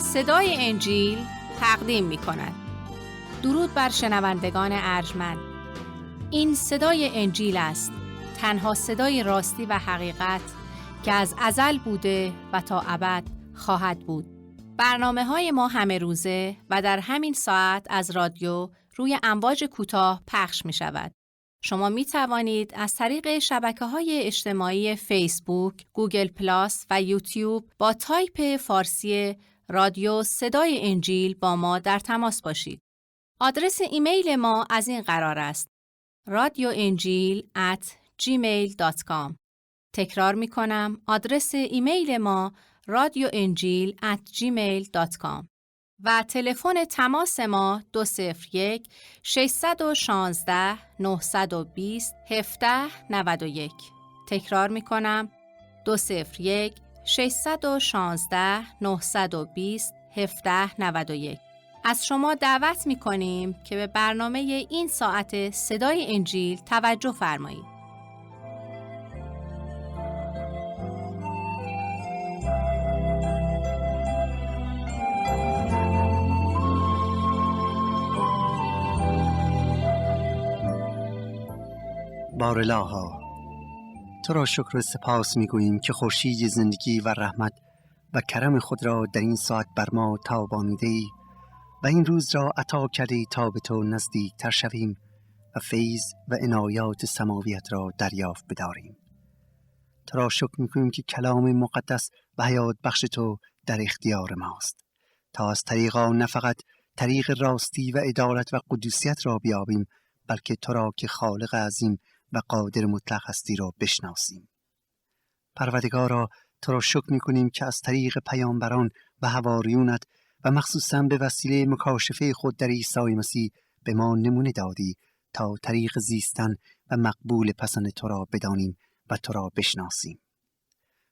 صدای انجیل تقدیم می کند. درود بر شنوندگان ارجمند. این صدای انجیل است، تنها صدای راستی و حقیقت که از ازل بوده و تا ابد خواهد بود. برنامه‌های ما همه روزه و در همین ساعت از رادیو روی امواج کوتاه پخش می شود. شما می توانید از طریق شبکه‌های اجتماعی فیسبوک، گوگل پلاس و یوتیوب با تایپ فارسی رادیو صدای انجیل با ما در تماس باشید. آدرس ایمیل ما از این قرار است: radioenjil@gmail.com. تکرار می کنم، آدرس ایمیل ما radioenjil@gmail.com و تلفن تماس ما 201 616 920 1791. تکرار می کنم، 201 616 920 1791. از شما دعوت می کنیم که به برنامه این ساعت صدای انجیل توجه فرمایید. بارالها، تو را شکر و سپاس می‌گوییم که خورشید زندگی و رحمت و کرم خود را در این ساعت بر ما تابانیده‌ای و این روز را عطا کردی تا به تو نزدیک‌تر شویم و فیض و عنایات سماویت را دریافت بداریم. تو را شکر می‌کنیم که کلام مقدس و حیات بخش تو در اختیار ماست تا از طریق آن نه فقط طریق راستی و عدالت و قدوسیت را بیابیم، بلکه تو را که خالق عظیم و قادر مطلق هستی را بشناسیم. پروردگارا، تو را شکر می‌کنیم که از طریق پیامبران و حواریونت و مخصوصاً به وسیله مکاشفه خود در عیسی مسیح به ما نمونه دادی تا طریق زیستن و مقبول پسند تو را بدانیم و تو را بشناسیم.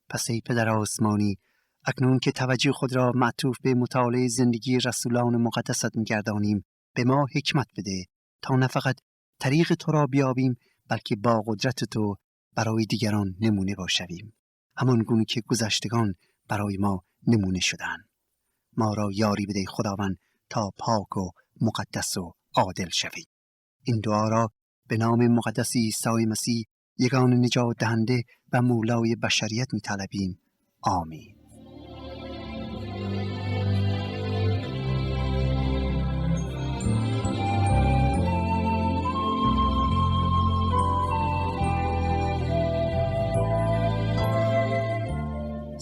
پس ای پدر آسمانی، اکنون که توجه خود را معطوف به مطالعه زندگی رسولان مقدست می‌گردانیم، به ما حکمت بده تا نه فقط طریق تو را بیابیم، بلکه با قدرت تو برای دیگران نمونه باشیم، همان گونه که گذشتگان برای ما نمونه شدند. ما را یاری بده خداوند تا پاک و مقدس و عادل شویم. این دعا را به نام مقدس عیسی مسیح، یگانه نجات دهنده و مولای بشریت می طلبیم. آمین.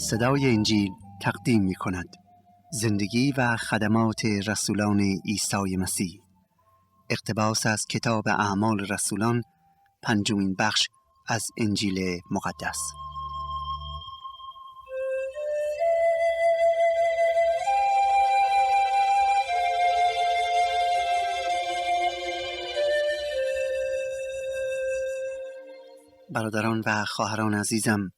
صدای انجیل تقدیم می کند زندگی و خدمات رسولان عیسی مسیح. اقتباس از کتاب اعمال رسولان، 5مین بخش از انجیل مقدس. برادران و خواهران عزیزم،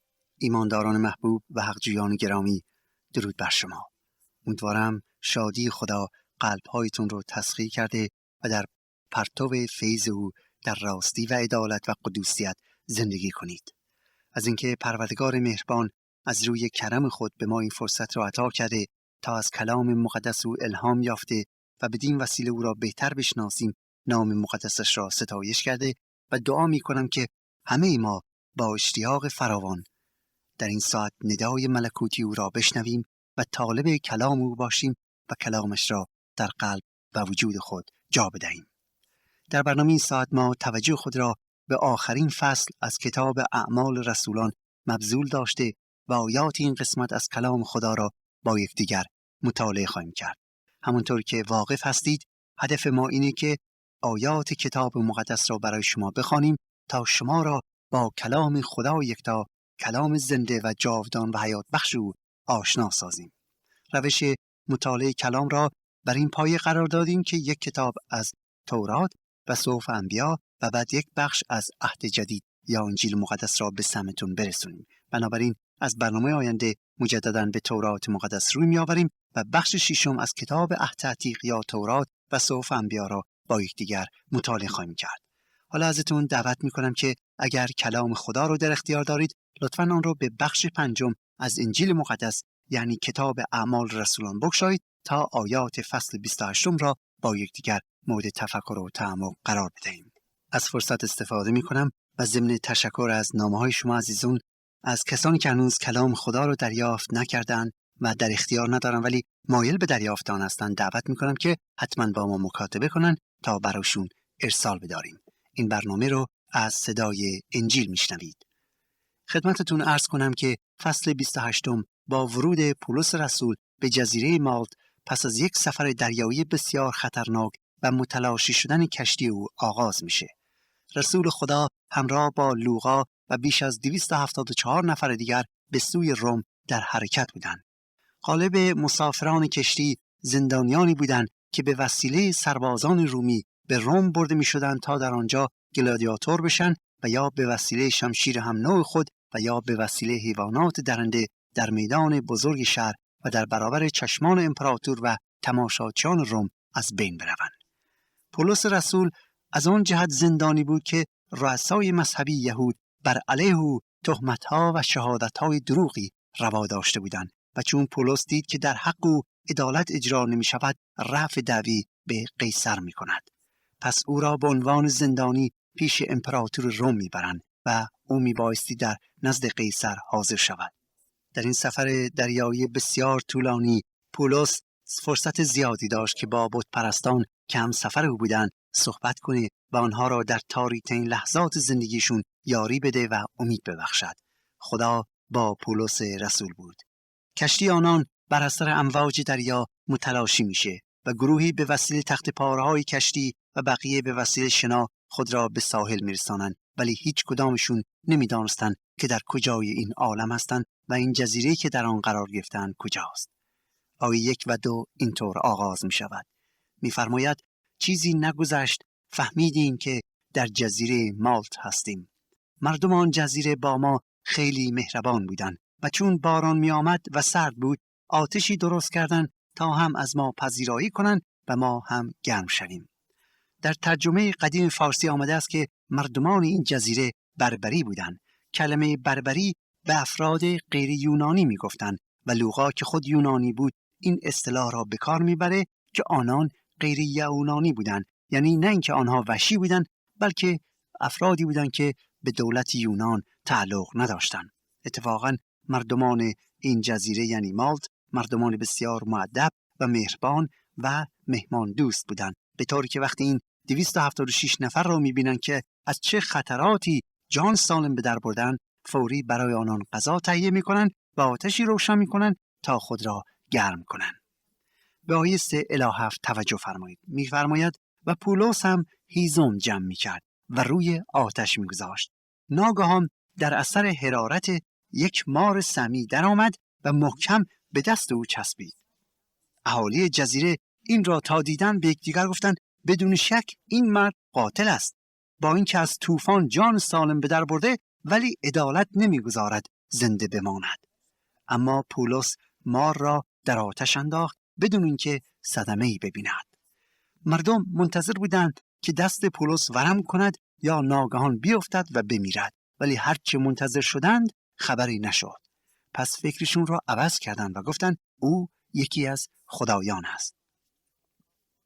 ایمانداران محبوب و حقجویان گرامی، درود بر شما. امیدوارم شادی خدا قلب‌هایتون رو تسخیر کرده و در پرتو فیض او در راستی و عدالت و قدوسیت زندگی کنید. از اینکه پروردگار مهربان از روی کرم خود به ما این فرصت را عطا کرده تا از کلام مقدس او الهام یافته و بدین وسیله او را بهتر بشناسیم، نام مقدسش را ستایش کرده و دعا می‌کنم که همه ما با اشتیاق فراوان در این ساعت ندای ملکوتی او را بشنویم و طالب کلام او باشیم و کلامش را در قلب و وجود خود جا بدهیم. در برنامه این ساعت ما توجه خود را به آخرین فصل از کتاب اعمال رسولان مبذول داشته و آیات این قسمت از کلام خدا را با یکدیگر مطالعه خواهیم کرد. همونطور که واقف هستید، هدف ما اینه که آیات کتاب مقدس را برای شما بخوانیم تا شما را با کلام خدا یکتا، کلام زنده و جاودان و حیات بخش او آشنا سازیم. روش مطالعه کلام را بر این پایه قرار دادیم که یک کتاب از تورات و صحف انبیا و بعد یک بخش از عهد جدید یا انجیل مقدس را به سمتون برسونیم. بنابراین از برنامه آینده مجدداً به تورات مقدس روی می‌آوریم و بخش ششم از کتاب عهد عتیق یا تورات و صحف انبیا را با یکدیگر مطالعه خواهیم کرد. حالا ازتون دعوت می‌کنم که اگر کلام خدا رو در اختیار دارید، لطفاً آن رو به بخش 5 از انجیل مقدس یعنی کتاب اعمال رسولان بگشایید تا آیات فصل 28 را با یکدیگر مورد تفکر و تعمق قرار بدهیم. از فرصت استفاده می‌کنم و ضمن تشکر از نامه‌های شما عزیزان، از کسانی که هنوز کلام خدا رو دریافت نکردند و در اختیار ندارن ولی مایل به دریافت آن هستند، دعوت می‌کنم که حتما با ما مکاتبه کنن تا براشون ارسال بداریم. این برنامه رو از صدای انجیل میشنوید. خدمتتون عرض کنم که فصل 28 با ورود پولس رسول به جزیره مالت پس از یک سفر دریایی بسیار خطرناک و متلاشی شدن کشتی او آغاز میشه. رسول خدا همراه با لوقا و بیش از 274 نفر دیگر به سوی روم در حرکت بودند. غالب مسافران کشتی زندانیانی بودند که به وسیله سربازان رومی به روم برده می‌شدند تا در آنجا گلادیاتور بشن و یا به وسیله شمشیر هم نوع خود و یا به وسیله حیوانات درنده در میدان بزرگ شهر و در برابر چشمان امپراتور و تماشاچیان روم از بین بروند. پولس رسول از آن جهت زندانی بود که رؤسای مذهبی یهود بر علیه او تهمت‌ها و شهادت‌های دروغی روا داشته بودند و چون پولس دید که در حق او عدالت اجرا نمی‌شود، رفع دعوی به قیصر می‌کند. پس او را به عنوان زندانی پیش امپراتور روم می‌برند و او میبایستی در نزد قیصر حاضر شود. در این سفر دریایی بسیار طولانی پولس فرصت زیادی داشت که با بت پرستان که هم سفر او بودند صحبت کنه و آنها را در تاریک‌ترین لحظات زندگیشون یاری بده و امید ببخشد. خدا با پولس رسول بود. کشتی آنان بر اثر امواج دریا متلاشی میشه و گروهی به وسیله تخت پاره‌های کشتی و بقیه به وسیله شنا خود را به ساحل میرسانند، ولی هیچ کدامشون نمیدانستند که در کجای این عالم هستند و این جزیره که در آن قرار گرفتند کجاست. آیه 1 و 2 اینطور آغاز می شود. می‌فرماید چیزی نگذشت فهمیدیم که در جزیره مالت هستیم. مردم آن جزیره با ما خیلی مهربان بودند و چون باران می آمد و سرد بود آتشی درست کردند تا هم از ما پذیرایی کنند و ما هم گرم شویم. در ترجمه قدیم فارسی آمده است که مردمان این جزیره بربری بودند. کلمه بربری به افراد غیر یونانی می گفتند و لوقا که خود یونانی بود این اصطلاح را به کار میبره که آنان غیر یونانی بودند، یعنی نه اینکه آنها وحشی بودند بلکه افرادی بودند که به دولت یونان تعلق نداشتند. اتفاقا مردمان این جزیره یعنی مالت مردمان بسیار مؤدب و مهربان و مهمان دوست بودند، به طوری که وقتی این 276 نفر را میبینن که از چه خطراتی جان سالم به در بردن، فوری برای آنان غذا تهیه میکنن و آتشی روشن میکنن تا خود را گرم کنن. به آیه 3 الی 7 توجه فرمایید. میفرماید و پولس هم هیزم جمع میکرد و روی آتش میگذاشت. ناگهان در اثر حرارت یک مار سمی در آمد و محکم به دست او چسبید. اهالی جزیره این را تا دیدن به یکدیگر گفتند بدون شک این مرد قاتل است. با اینکه از طوفان جان سالم به در برده ولی عدالت نمیگذارد زنده بماند. اما پولس مار را در آتش انداخت بدون اینکه صدمه‌ای ببیند. مردم منتظر بودند که دست پولس ورم کند یا ناگهان بیفتد و بمیرد، ولی هرچه منتظر شدند خبری نشد. پس فکرشون را عوض کردند و گفتند او یکی از خدایان است.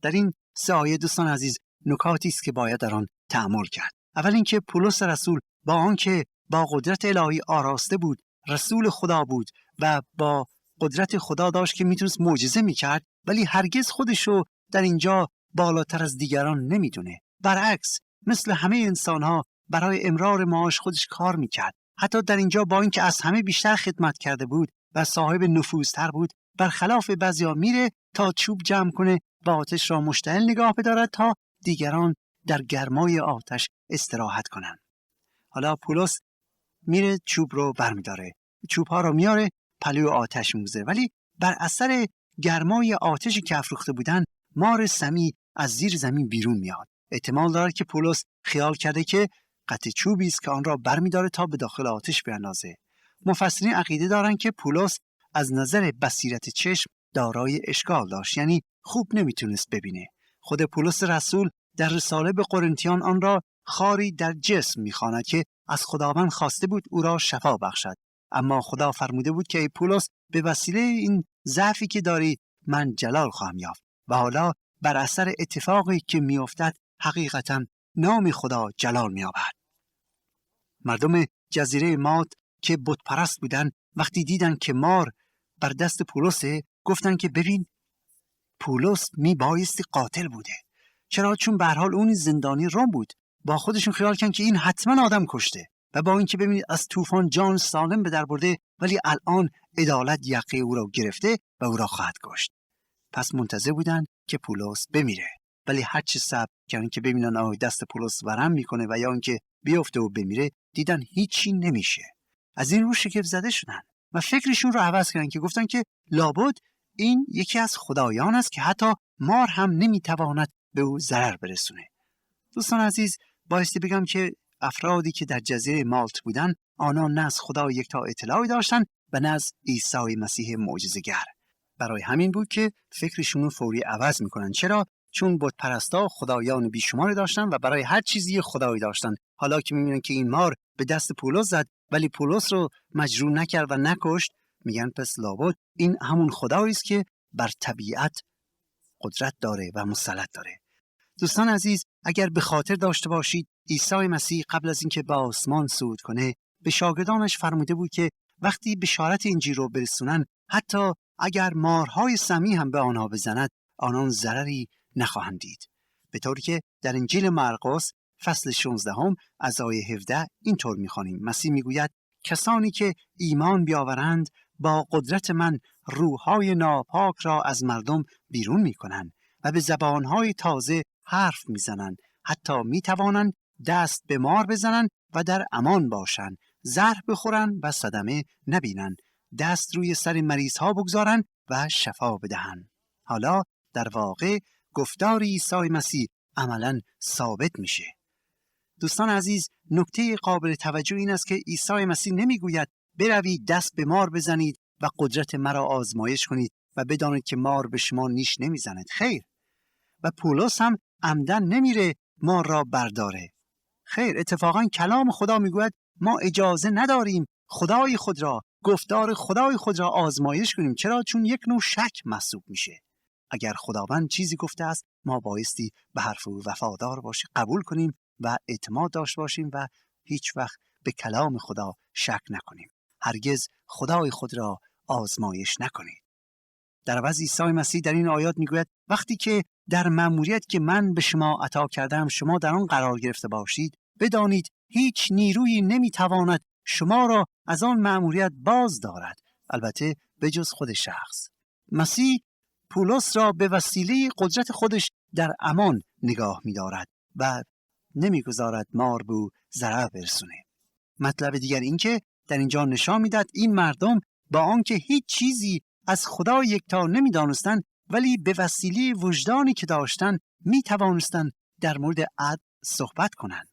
در این 3 آیه دوستان عزیز نکاتی است که باید در آن تأمل کرد. اول اینکه پولس رسول با آنکه با قدرت الهی آراسته بود، رسول خدا بود و با قدرت خدا داشت که میتونست معجزه میکرد، ولی هرگز خودشو در اینجا بالاتر از دیگران نمیدونه. برعکس مثل همه انسانها برای امرار معاش خودش کار میکرد. حتی در اینجا با اینکه از همه بیشتر خدمت کرده بود و صاحب نفوذتر بود، برخلاف بعضیا میره تا چوب جمع کنه و آتش را مشتعل نگاه بدارد تا دیگران در گرمای آتش استراحت کنن. حالا پولس میره چوب رو برمیداره، چوب‌ها رو میاره پلو آتش میگذاره، ولی بر اثر گرمای آتشی که افروخته بودن مار سمی از زیر زمین بیرون میاد. احتمال داره که پولس خیال کرده که قطعه چوبی است که آن را برمیداره تا به داخل آتش بیاندازه. مفسرین عقیده دارن که پولس از نظر بصیرت چشم دارای اشکال داشت، یعنی خوب نمیتونست ببینه. خود پولس رسول در رساله به قرنتیان آن را خاری در جسم میخواند که از خداوند خواسته بود او را شفا بخشد. اما خدا فرموده بود که ای پولس به وسیله این ضعفی که داری من جلال خواهم یافت و حالا بر اثر اتفاقی که میافتد حقیقتا نام خدا جلال می‌یابد. مردم جزیره مالت که بت پرست بودن وقتی دیدن که مار بر دست پولسه گفتن که ببین پولس میبایستی قاتل بوده. چرا؟ چون به هر حال اون زندانی روم بود. با خودشون خیال کردن که این حتما آدم کشته و با اینکه ببینید از طوفان جان سالم به در برده ولی الان عدالت یقه او را گرفته و او را خواهد کشت. پس منتظر بودن که پولس بمیره، ولی هر چه صبر کردن که ببینن آه دست پولس ورم میکنه و یا اینکه بیفته و بمیره، دیدن هیچی نمیشه. از این رو شگفت زده شدن و فکرشون رو عوض کردن که گفتن که لابد این یکی از خدایان است که حتی مار هم نمیتواند به او ضرر برسونه. دوستان عزیز، بایستی بگم که افرادی که در جزیره مالت بودن آنها نه از خدا یکتا اطلاعی داشتن و نه از عیسی مسیح معجزه‌گر. برای همین بود که فکرشون رو فوری عوض میکنن. چرا؟ چون بت پرستا خدایان بیشماری داشتن و برای هر چیزی خدایی داشتن. حالا که میبینن که این مار به دست پولس زد ولی پولس رو مجروح نکرد و نکشت، میگن پس لابد این همون خدایی است که بر طبیعت قدرت داره و مسلط داره. دوستان عزیز، اگر به خاطر داشته باشید عیسی مسیح قبل از اینکه به آسمان صعود کنه به شاگردانش فرموده بود که وقتی بشارت انجیل رو برسونن حتی اگر مارهای سمی هم به آنها بزند آنان ضرری نخواهند دید. به طوری که در انجیل مرقس فصل 16 از آیه 17 اینطور می‌خوانیم. مسیح میگوید کسانی که ایمان بیاورند با قدرت من روح‌های ناپاک را از مردم بیرون می‌کنند و به زبان‌های تازه حرف می‌زنند، حتی می‌توانند دست به مار بزنند و در امان باشند، زهر بخورند و صدمه نبینند، دست روی سر مریض‌ها بگذارند و شفا بدهند. حالا در واقع گفتار عیسی مسیح عملاً ثابت میشه. دوستان عزیز، نکته قابل توجه این است که عیسی مسیح نمیگوید بروید دست به مار بزنید و قدرت مرا آزمایش کنید و بدانید که مار به شما نیش نمیزند. خیر. و پولس هم عمدن نمیره مار را برداره. خیر، اتفاقا کلام خدا میگوید ما اجازه نداریم خدای خود را، گفتار خدای خود را آزمایش کنیم. چرا؟ چون یک نوع شک محسوب میشه. اگر خداوند چیزی گفته است ما بایستی به حرف او وفادار باشیم، قبول کنیم و اعتماد داشته باشیم و هیچ وقت به کلام خدا شک نکنیم. هرگز خدای خود را آزمایش نکنید. در عوض عیسی مسیح در این آیات میگوید وقتی که در مأموریت که من به شما عطا کردم شما در آن قرار گرفته باشید، بدانید هیچ نیرویی نمیتواند شما را از آن مأموریت باز دارد، البته به جز خود شخص. مسیح پولس را به وسیله قدرت خودش در امان نگاه می‌دارد و نمیگذارد مار به او ضرر برسونه. مطلب دیگر این که در اینجا نشان میدهد این مردم با آنکه هیچ چیزی از خدا یکتا نمی‌دانستند ولی به وسیله وجدانی که داشتند می‌توانستند در مورد عدل صحبت کنند.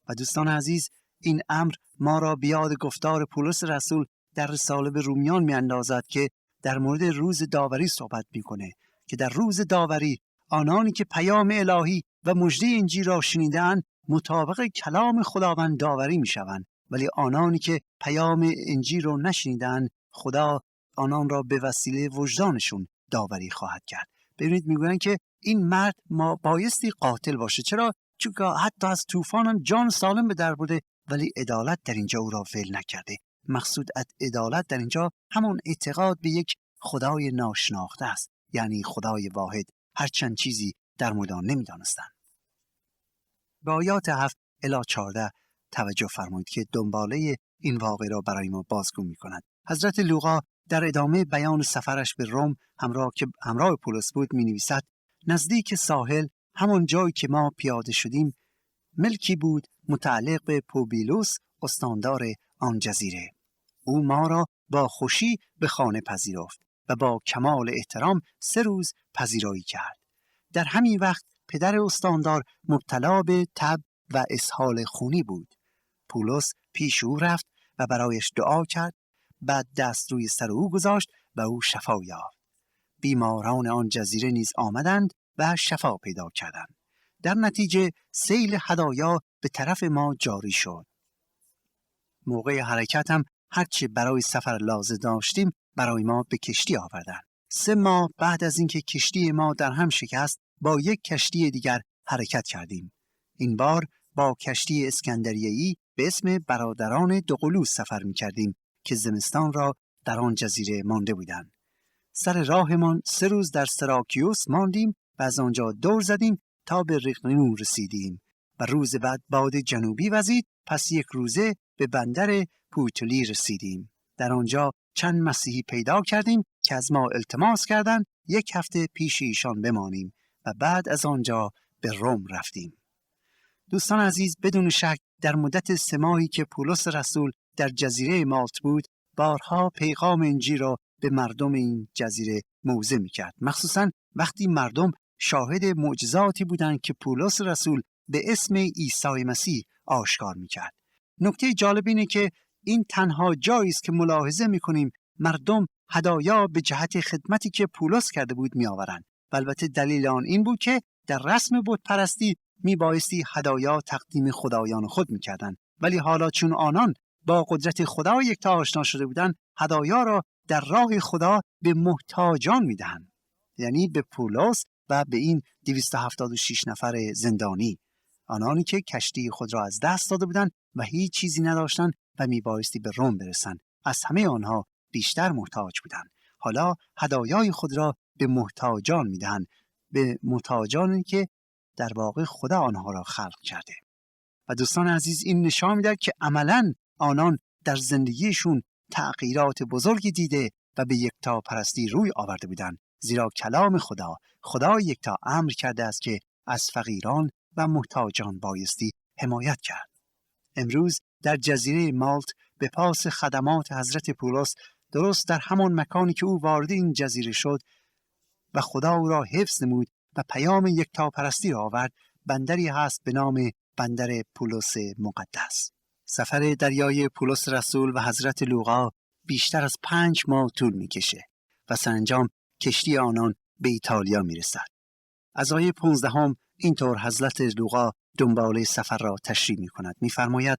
و دوستان عزیز، این امر ما را به یاد گفتار پولس رسول در رساله به رومیان می‌اندازد که در مورد روز داوری صحبت می‌کنه که در روز داوری آنانی که پیام الهی و مژده انجیل را شنیدند مطابق کلام خداوند داوری می‌شوند، ولی آنانی که پیام انجیل را نشنیدند خدا آنان را به وسیله وجدانشون داوری خواهد کرد. ببینید میگویند که این مرد ما بایستی قاتل باشه. چرا؟ چون حتی از طوفان هم جان سالم به در برده ولی عدالت در اینجا او را ول نکرده. مقصود عدالت در اینجا همون اعتقاد به یک خدای ناشناخته است، یعنی خدای واحد، هرچند چیزی در مورد آن نمی‌دانستند. به آیات 7 الی 14 توجه فرمایید که دنباله این واقعه را برای ما بازگو می‌کند. حضرت لوقا در ادامه بیان سفرش به روم همراه پولس بود می‌نویسد نزدیک ساحل همون جایی که ما پیاده شدیم ملکی بود متعلق به پوبیلوس استاندار آن جزیره. او ما را با خوشی به خانه پذیرفت و با کمال احترام 3 روز پذیرایی کرد. در همین وقت پدر استاندار مبتلا به تب و اسهال خونی بود. پولس پیش او رفت و برایش دعا کرد، بعد دست روی سر او گذاشت و او شفا یافت. بیماران آن جزیره نیز آمدند و شفا پیدا کردند. در نتیجه سیل هدایا به طرف ما جاری شد. موقع حرکت هم هرچه برای سفر لازم داشتیم برای ما به کشتی آوردند. 3 ماه بعد از اینکه کشتی ما در هم شکست، با یک کشتی دیگر حرکت کردیم. این بار با کشتی اسکندریه‌ای به اسم برادران دوقلو سفر می‌کردیم که زمستان را در آن جزیره مانده بودند. سر راهمان 3 روز در سراکیوس ماندیم و از آنجا دور زدیم تا به رقنون رسیدیم و روز بعد باد جنوبی وزید. پس 1 روزه به بندر پوتلی رسیدیم. در آنجا چند مسیحی پیدا کردیم که از ما التماس کردند 1 هفته پیش ایشان بمانیم و بعد از آنجا به روم رفتیم. دوستان عزیز، بدون شک در مدت 3 ماهی که پولس رسول در جزیره مالت بود، بارها پیغام انجیل را به مردم این جزیره موعظه می‌کرد. مخصوصاً وقتی مردم شاهد معجزاتی بودند که پولس رسول به اسم عیسی مسیح آشکار می‌کرد. نکته جالب اینه که این تنها جایی است که ملاحظه می‌کنیم مردم هدایا به جهت خدمتی که پولس کرده بود می‌آورند. البته دلیل آن این بود که در رسم بت پرستی میبایستی هدایا تقدیم خدایان خود می‌کردند، ولی حالا چون آنان با قدرت خدا یکتا آشنا شده بودند، هدایا را در راه خدا به محتاجان میدهند، یعنی به پولس و به این 276 نفر زندانی، آنانی که کشتی خود را از دست داده بودند و هیچ چیزی نداشتند و میبایستی به روم برسند. از همه آنها بیشتر محتاج بودند. حالا هدایای خود را به محتاجان میدهند، به محتاجانی که در واقع خدا آنها را خلق کرده. و دوستان عزیز، این نشان می‌دهد که عملاً آنان در زندگیشون تغییرات بزرگی دیده و به یکتا پرستی روی آورده بودند، زیرا کلام خدا یکتا امر کرده است که از فقیران و محتاجان بایستی حمایت کرد. امروز در جزیره مالت به پاس خدمات حضرت پولس، درست در همان مکانی که او وارد این جزیره شد و خدا او را حفظ نمود و پیام یکتا پرستی را آورد، بندری هست به نام بندر پولس مقدس. سفر دریای پولس رسول و حضرت لوقا بیشتر از 5 ماه طول می‌کشه و سرانجام کشتی آنان به ایتالیا می‌رسد. از آیه 15 اینطور حضرت لوقا دنباله سفر را تشریح می‌کند. می‌فرماید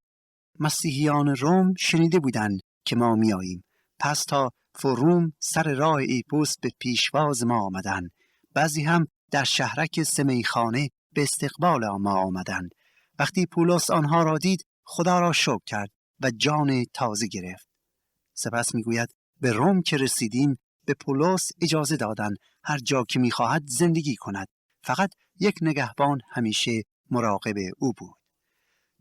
مسیحیان روم شنیده بودند که ما می‌آییم، پس تا فروم سر راه ایپوس به پیشواز ما آمدند. بعضی هم در شهرک سمیخانه به استقبال ما آمدند. وقتی پولس آنها را دید، خدا را شکر کرد و جان تازه گرفت. سپس میگوید به روم که رسیدیم به پولس اجازه دادند هر جا که میخواهد زندگی کند. فقط یک نگهبان همیشه مراقب او بود.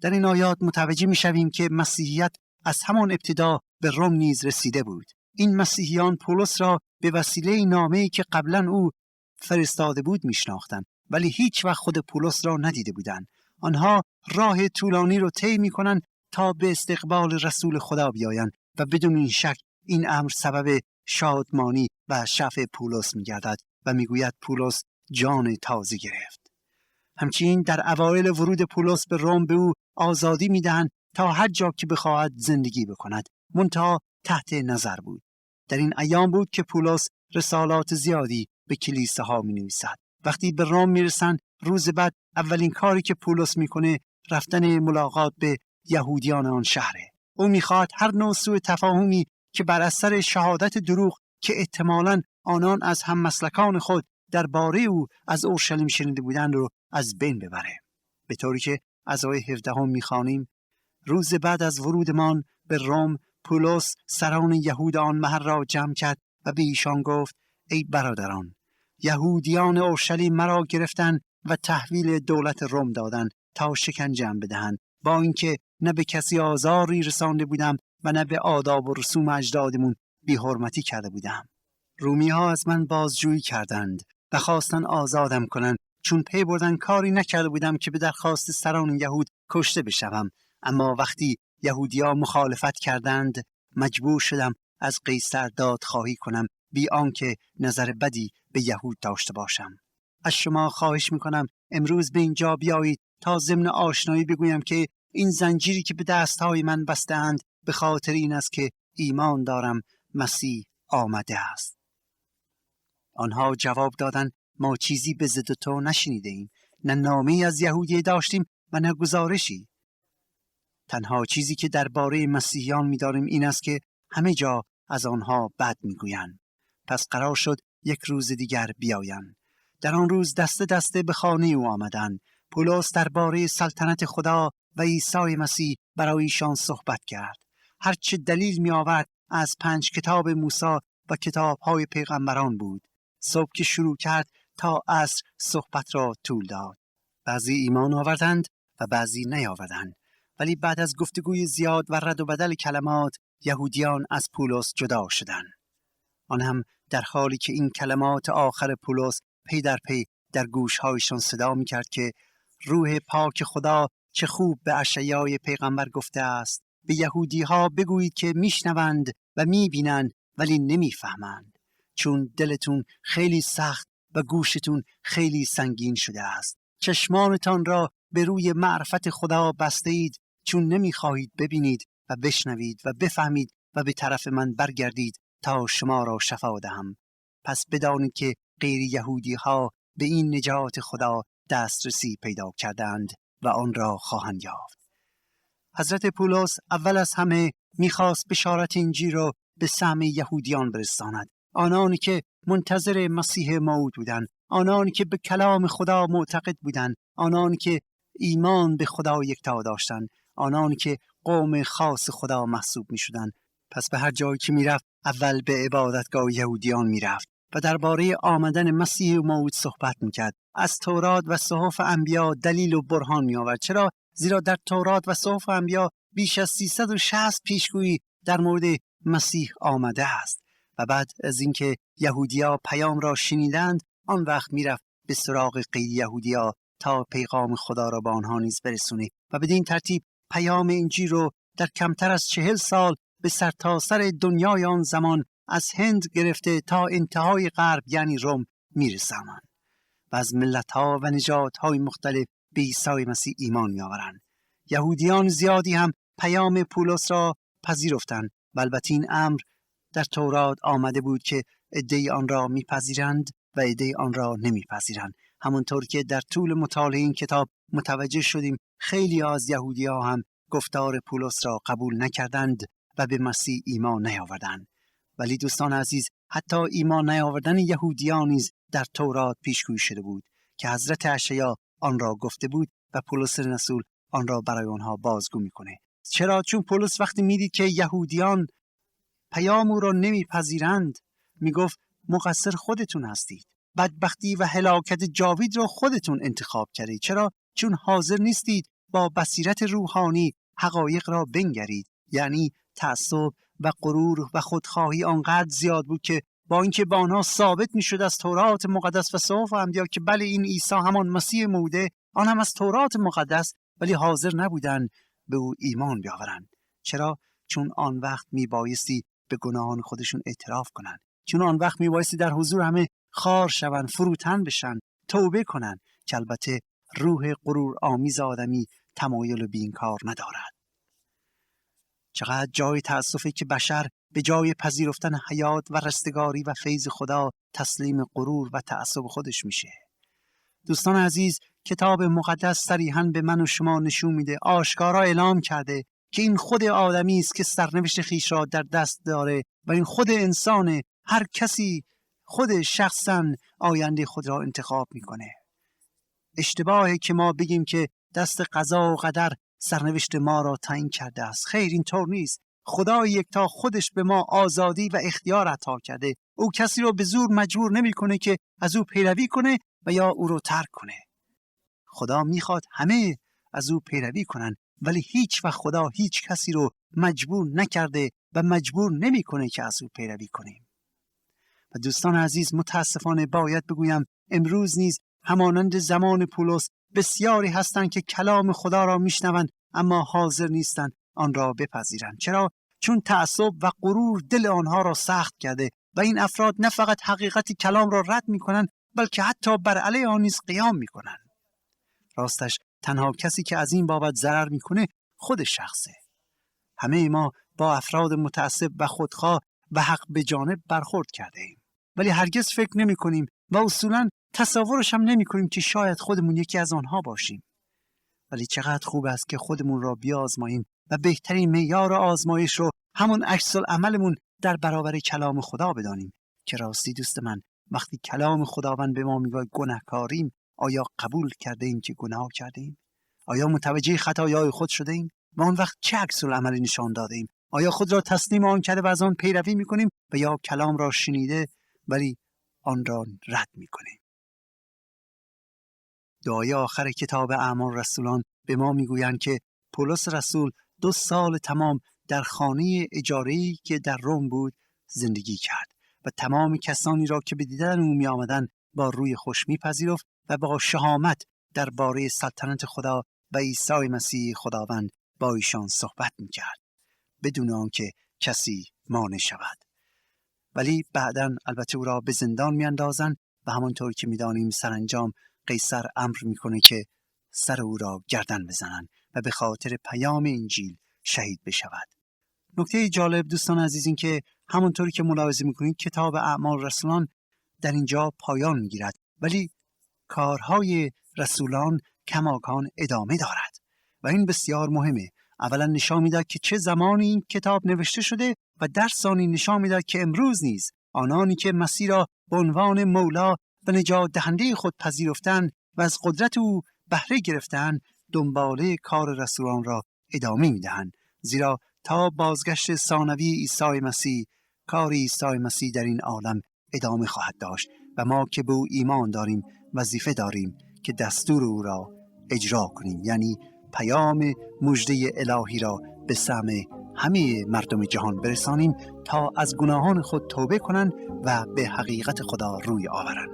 در این آیات متوجه میشویم که مسیحیت از همان ابتدا به روم نیز رسیده بود. این مسیحیان پولس را به وسیله نامه‌ای که قبلا او فرستاده بود میشناختند، ولی هیچ وقت خود پولس را ندیده بودند. آنها راه طولانی رو طی میکنند تا به استقبال رسول خدا بیایند و بدون این شک این امر سبب شادمانی و شفع پولس میگردد و میگوید پولس جان تازه گرفت. همچنین در اوایل ورود پولس به روم به او آزادی میدهند تا هر جا که بخواهد زندگی بکند، منتها تحت نظر بود. در این ایام بود که پولس رسالات زیادی به کلیساها می‌نویسد. وقتی به روم میرسند، روز بعد اولین کاری که پولس میکنه رفتن ملاقات به یهودیان آن شهره. او میخواد هر نوع سوء تفاهمی که بر اثر شهادت دروغ که احتمالاً آنان از هم مسلکان خود درباره او از اورشلیم شنیده بودند رو از بین ببره. به طوری که از آیه 17 میخوانیم: روز بعد از ورودمان به روم، پولس سران یهود آن محل را جمع کرد و به ایشان گفت: ای برادران، یهودیان اورشلیم مرا گرفتند و تحویل دولت روم دادند تا شکنجه‌ام بدهند، با اینکه نه به کسی آزاری رسانده بودم و نه به آداب و رسوم اجدادمون بی‌حرمتی کرده بودم. رومی‌ها از من بازجویی کردند و خواستند آزادم کنند، چون پی بردن کاری نکرده بودم که به درخواست سران یهود کشته بشوم. اما وقتی یهودی‌ها مخالفت کردند، مجبور شدم از قیصر دادخواهی کنم، بی آنکه نظر بدی به یهود داشته باشم. از شما خواهش میکنم امروز به اینجا بیایید تا ضمن آشنایی بگویم که این زنجیری که به دستهای من بسته‌اند به خاطر این است که ایمان دارم مسیح آمده است. آنها جواب دادند: ما چیزی به ضد تو نشنیده ایم، نه نامه‌ای از یهودیه داشتیم و نه گزارشی. تنها چیزی که درباره مسیحیان می‌داریم این است که همه جا از آنها بد میگویند. پس قرار شد یک روز دیگر بیایند. در آن روز دسته دسته به خانه او آمدند. پولس درباره سلطنت خدا و عیسی مسیح برای ایشان صحبت کرد. هرچه دلیل می آورد از 5 کتاب موسی و کتاب‌های پیغمبران بود. صبح که شروع کرد تا عصر صحبت را طول داد. بعضی ایمان آوردند و بعضی نیاوردند. ولی بعد از گفتگوی زیاد و رد و بدل کلمات، یهودیان از پولس جدا شدند. آن هم در حالی که این کلمات آخر پولس پی در پی در گوش‌هایشان صدا می‌کرد که روح پاک خدا چه خوب به اشعیای پیغمبر گفته است: به یهودی‌ها بگویید که میشنوند و میبینند ولی نمیفهمند، چون دلتون خیلی سخت و گوشتون خیلی سنگین شده است. چشمانتان را به روی معرفت خدا بسته اید، چون نمیخواهید ببینید و بشنوید و بفهمید و به طرف من برگردید تا شما را شفا دهم. پس بدانید که غیر یهودی ها به این نجات خدا دسترسی پیدا کردند و آن را خواهند یافت. حضرت پولس اول از همه میخواست بشارت انجیل را به سمع یهودیان برساند، آنانی که منتظر مسیح موعود بودند، آنانی که به کلام خدا معتقد بودند، آنانی که ایمان به خدا یکتا داشتند، آنانی که قوم خاص خدا محسوب میشدند. پس به هر جایی که میرفت اول به عبادتگاه یهودیان میرفت و درباره آمدن مسیح موعود صحبت میکرد. از تورات و صحف انبیا دلیل و برهان میآورد. چرا؟ زیرا در تورات و صحف انبیا بیش از 360 پیشگویی در مورد مسیح آمده است. و بعد از اینکه یهودیا پیام را شنیدند، آن وقت میرفت به سراغ غیر یهودیا تا پیغام خدا را به آنها نیز برسونه و بدین ترتیب پیام انجیل رو در کمتر از 40 سال به سرتاسر دنیای آن زمان از هند گرفته تا انتهای غرب یعنی روم میرسانند و از ملت‌ها و نژادهای مختلف به عیسی مسیح ایمان می‌آورند. یهودیان زیادی هم پیام پولس را پذیرفتند و البته این امر در تورات آمده بود که عده‌ای آن را میپذیرند و عده‌ای آن را نمیپذیرند. همونطور که در طول مطالعه این کتاب متوجه شدیم خیلی از یهودی‌ها هم گفتار پولس را قبول نکردند و به مسیح ایمان نیاوردند. ولی دوستان عزیز، حتی ایمان نیاوردن یهودیان نیز در تورات پیشگویی شده بود که حضرت اشعیا آن را گفته بود و پولس رسول آن را برای آنها بازگو میکنه. چرا؟ چون پولس وقتی میدید که یهودیان پیام او را نمیپذیرند میگفت مقصر خودتون هستید. بدبختی و هلاکت جاوید را خودتون انتخاب کردید. چرا؟ چون حاضر نیستید با بصیرت روحانی حقایق را بنگرید. یعنی تعصب و غرور و خودخواهی آنقدر زیاد بود که با اینکه با آنها ثابت میشد از تورات مقدس و صحف انبیا که بله این عیسی همان مسیح موعوده، آن هم از تورات مقدس، ولی حاضر نبودند به او ایمان بیاورند. چرا؟ چون آن وقت میبایستی به گناهان خودشون اعتراف کنند. چون آن وقت میبایستی در حضور همه خار شوند، فروتن بشن، توبه کنند که البته روح غرور آمیز آدمی تمایل به این کار ندارد. چقدر جای تأسفی که بشر به جای پذیرفتن حیات و رستگاری و فیض خدا تسلیم غرور و تعصب خودش میشه. دوستان عزیز، کتاب مقدس صریحاً به من و شما نشون میده، آشکارا اعلام کرده که این خود آدمی است که سرنوشت خیش را در دست داره و این خود انسانه. هر کسی خود شخصاً آینده خود را انتخاب میکنه. اشتباهه که ما بگیم که دست قضا و قدر سرنوشت ما را تعیین کرده است. خیر، اینطور نیست. خدا یکتا خودش به ما آزادی و اختیار عطا کرده. او کسی را به زور مجبور نمیکنه که از او پیروی کنه و یا او را ترک کنه. خدا میخواد همه از او پیروی کنن، ولی هیچ وقت خدا هیچ کسی رو مجبور نکرده و مجبور نمیکنه که از او پیروی کنیم. و دوستان عزیز، متاسفانه باید بگویم امروز نیز همانند زمان پولس بسیاری هستند که کلام خدا را میشنوند اما حاضر نیستند آن را بپذیرند. چرا؟ چون تعصب و غرور دل آنها را سخت کرده و این افراد نه فقط حقیقت کلام را رد میکنند بلکه حتی بر علیه آن نیز قیام میکنند. راستش تنها کسی که از این بابت ضرر میکنه خود شخصه. همه ما با افراد متعصب و خودخواه و حق به جانب برخورد کرده ایم، ولی هرگز فکر نمی کنیم و اصولاً تصورش هم نمی کنیم که شاید خودمون یکی از آنها باشیم. ولی چقدر خوب است که خودمون را بیازماییم و بهترین معیار آزمایش رو همون عکس العملمون در برابر کلام خدا بدانیم که راستی دوست من وقتی کلام خداوند به ما میگه گناهکاریم، آیا قبول کرده ایم که گناه کرده ایم؟ آیا متوجه خطایای خود شده ایم و آن وقت چه عکس العملی نشان داده ایم؟ آیا خود را تسلیم آن کرده و از آن پیروی میکنیم و یا کلام را شنیده ولی آن را رد میکنیم؟ دعای آخر کتاب اعمال رسولان به ما میگویند که پولس رسول 2 سال تمام در خانه اجاره‌ای که در روم بود زندگی کرد و تمام کسانی را که به دیدن او می آمدند با روی خوش میپذیرفت و با شهامت درباره سلطنت خدا و عیسی مسیح خداوند با ایشان صحبت میکرد بدون آنکه کسی مانع شود. ولی بعداً البته او را به زندان میاندازند و همانطور که میدانیم سرانجام قیصر امر میکنه که سر او را گردن بزنند و به خاطر پیام انجیل شهید بشود. نکته جالب دوستان عزیز این که همونطوری که ملاحظه میکنید کتاب اعمال رسولان در اینجا پایان میگیرد، ولی کارهای رسولان کماکان ادامه دارد و این بسیار مهمه. اولا نشان میدهد که چه زمانی این کتاب نوشته شده و در ثانی نشان میدهد که امروز نیز آنانی که مسیح را به عنوان مولا و نجات دهنده خود پذیرفتند و از قدرت او بهره گرفتند دنباله کار رسولان را ادامه میدهند، زیرا تا بازگشت ثانوی عیسی مسیح کار عیسی مسیح در این عالم ادامه خواهد داشت و ما که به او ایمان داریم وظیفه داریم که دستور او را اجرا کنیم، یعنی پیام مژده الهی را به سمع همه مردم جهان برسانیم تا از گناهان خود توبه کنند و به حقیقت خدا روی آورند.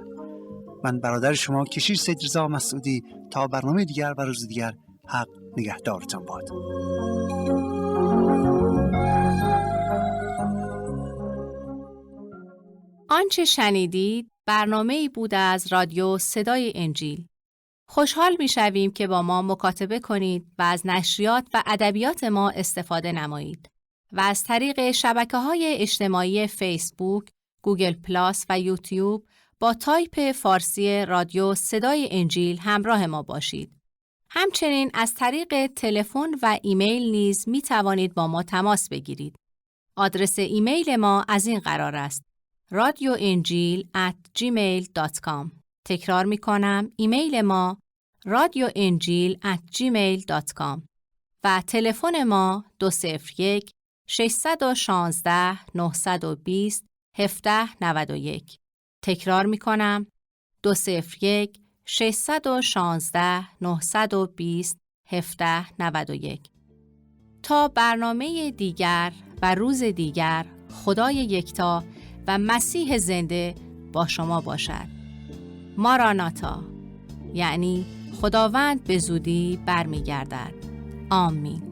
من برادر شما کشیش سید رضا مسعودی تا برنامه دیگر و روز دیگر حق نگهدارتان باد. آنچه شنیدید برنامه‌ای بود از رادیو صدای انجیل. خوشحال می‌شویم که با ما مکاتبه کنید و از نشریات و ادبیات ما استفاده نمایید و از طریق شبکه‌های اجتماعی فیسبوک، گوگل پلاس و یوتیوب با تایپ فارسی رادیو صدای انجیل همراه ما باشید. همچنین از طریق تلفن و ایمیل نیز می توانید با ما تماس بگیرید. آدرس ایمیل ما از این قرار است: radioenjil@gmail.com. تکرار می کنم، ایمیل ما radioenjil@gmail.com و تلفن ما 201 616 920 1791. تکرار می کنم، 201 616 920 1791. تا برنامه دیگر و روز دیگر، خدای یکتا و مسیح زنده با شما باشد. ماراناتا، یعنی خداوند به زودی برمیگردد. آمین.